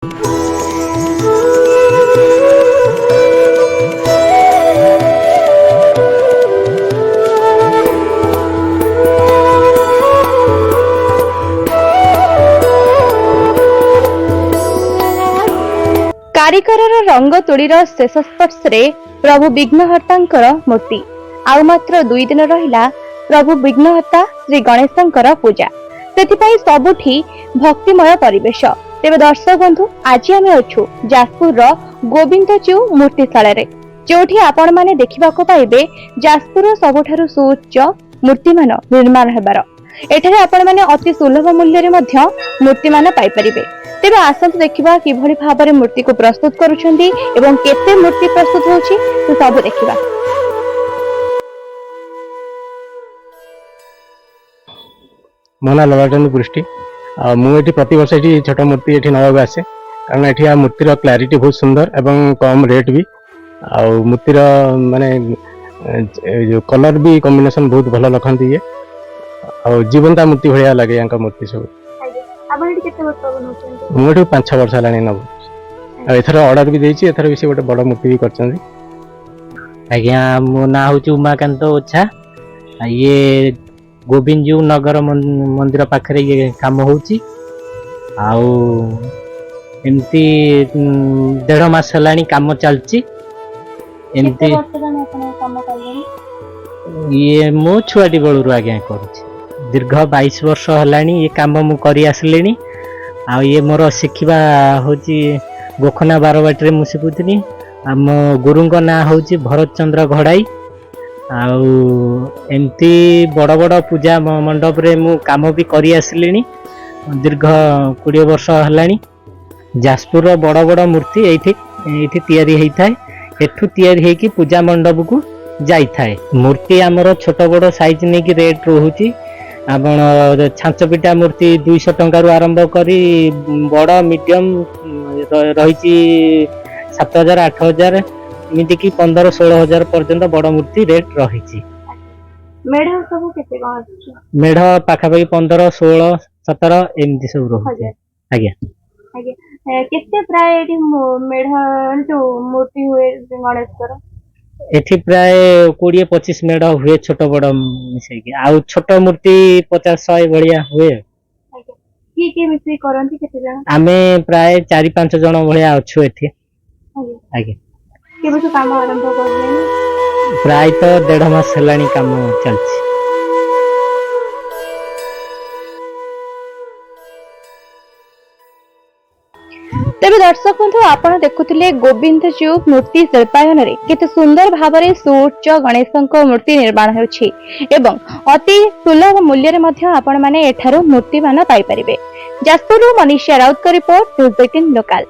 कारिकर रंग तोड़ीर शेष स्पर्श प्रभु विघ्नहर्ता मूर्ति आउ मात्र 2 दिन रहिला प्रभु विघ्नहर्ता श्री गणेशंकर पूजा से सबुठी भक्तिमय परिवेश। तेज दर्शक बंधु आज आम अच्छु जाजपुर गोविंदजू मूर्तिशाला जो आपण मैंने देखा पाइबे जाजपुर सबुठारु सुउच्च मूर्ति मान निर्माण हेबार एठारे आपण मैंने अति सुलभ मूल्य मूर्ति मान पाइपरिबे। तेबे आसंतु देखिबा किभଳି भाबरे मूर्ति को प्रस्तुत करूछंती एवं केते मूर्ति प्रस्तुत होछि तो सब देखिबा। मोना लबाचंद पृष्टि मुझे प्रति वर्ष ये छोट मूर्ति ये नवा आसे कारण ये मूर्तिर क्लारिटी बहुत सुंदर एवं कम रेट भी आ मूर्तिर माने जो कलर भी कॉम्बिनेशन बहुत भल रखती है आ जीवंता मूर्ति भाया लगे यहाँ मूर्ति सब मुझे 5-6 वर्ष है नब एथर ऑर्डर भी देछि एथर भी से गोटे बड़ मूर्ति भी करछन। आज्ञा मो ना हूँ उमाकांत ओछा ये गोविंदजू नगर मंदिर पाखरे ये काम होची आउ एमती 1.5 मास हलानी काम चलची एमती ये मो छुआटी बेलू आज्ञा करुछि दीर्घ 22 वर्ष हलानी ये काम मु करी आसलेनी आ ये मोर शिखिबा होची गोखना बारवाटी मु शिखुथिनी आम गुरुंग ना होची भरत चंद्र घड़ाई आउ एमती बड़ बड़ पूजा मंडप रे मु काम भी करी आसलेनी दीर्घ 20 वर्ष हलानी। जाजपुर बड़ बड़ मूर्ति एठी तैयारी हेई थाए एठू तैयारी हेकी पूजा मंडप को जाई थाए। मूर्ति आमर छोट बड़ साइज ने की रेट रहूची आपण छांचपिटा मूर्ति 200 टंका रु आरंभ करी बड़ मीडियम रही 7,000 8,000 एमती की 15-16 हजार पर्यंत बड़ मूर्ति रेट रही। मेढ़ पाखापाखि 15-16-17 एमती सब रही। आज्ञा केते प्राय मेढ़ जो मूर्ति हुए गणेश एठी प्राय 20-25 मेढ़ हुए छोट बड़ मिसेकी आउ छोट मूर्ति 50-100 भलिया हुए। की मिसी करंती केते जण आमे प्राय 4-5 जण भलिया अछु एठी। आगे केबे काम आरंभ करले प्राय तो 1.5 मास हलानी काम चलछि। तेज दर्शक बंधु आपण देखुथिले गोविंदजू मूर्ति शिल्पायन रे केते सुंदर भाबरे सुउच्च गणेशंक मूर्ति निर्माण होछि एवं अति सुलभ मूल्य रे मध्य आपण माने एठारो मूर्ति मान पाई परिबे। जाजपुर मनीषा राउत का रिपोर्ट न्यूज़ 18 लोकल।